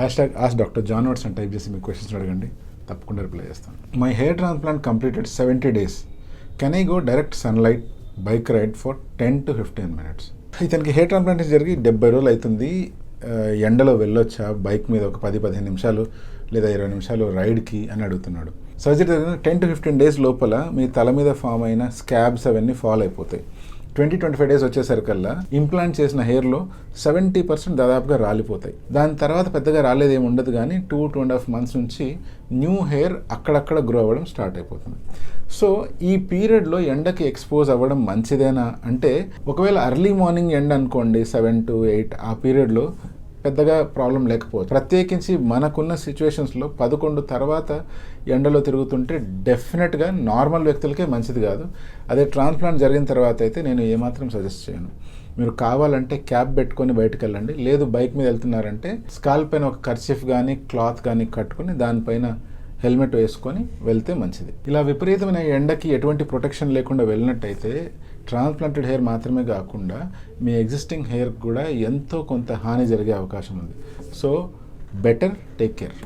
Hash ask doctor John Watts అని type చేసి మీ క్వశ్చన్స్ అడగండి, తప్పకుండా రిప్లై చేస్తాను. My hair transplant completed 70 days. Can I go direct sunlight bike ride for 10 to 15 minutes? ఇతనికి hair transplantation జరిగి 70 రోజులు అవుతుంది. ఎండలో వెళ్ళొచ్చా బైక్ మీద ఒక 10-15 నిమిషాలు లేదా 20 నిమిషాలు రైడ్కి అని అడుగుతున్నాడు. సర్జరీ జరిగిన 10 to 15 days లోపల మీ తల మీద ఫామ్ అయిన స్కాబ్స్ అవన్నీ ఫాల్ అయిపోతాయి. 20-25 days వచ్చేసరికల్లా ఇంప్లాంట్ చేసిన హెయిర్లో 70% దాదాపుగా రాలిపోతాయి. దాని తర్వాత పెద్దగా రాలేదేమి ఉండదు, కానీ 2-2.5 months నుంచి న్యూ హెయిర్ అక్కడక్కడ గ్రో అవ్వడం స్టార్ట్ అయిపోతుంది. సో ఈ పీరియడ్లో ఎండకి ఎక్స్పోజ్ అవ్వడం మంచిదేనా అంటే, ఒకవేళ ఎర్లీ మార్నింగ్ ఎండ అనుకోండి 7 to 8, ఆ పీరియడ్లో పెద్దగా ప్రాబ్లం లేకపోవచ్చు. ప్రత్యేకించి మనకున్న సిచ్యువేషన్స్లో 11 తర్వాత ఎండలో తిరుగుతుంటే డెఫినెట్గా నార్మల్ వ్యక్తులకే మంచిది కాదు. అదే ట్రాన్స్ప్లాంట్ జరిగిన తర్వాత అయితే నేను ఏమాత్రం సజెస్ట్ చేయను. మీరు కావాలంటే క్యాప్ పెట్టుకొని బయటకు వెళ్ళండి, లేదు బైక్ మీద వెళ్తున్నారంటే స్కాల్ప్ పైన ఒక కర్చీఫ్ కానీ క్లాత్ కానీ కట్టుకొని దానిపైన హెల్మెట్ వేసుకొని వెళ్తే మంచిది. ఇలా విపరీతమైన ఎండకి ఎటువంటి ప్రొటెక్షన్ లేకుండా వెళ్ళినట్టయితే ట్రాన్స్ప్లాంటెడ్ హెయిర్ మాత్రమే కాకుండా మీ ఎగ్జిస్టింగ్ హెయిర్ కూడా ఎంతో కొంత హాని జరిగే అవకాశం ఉంది. So better take care.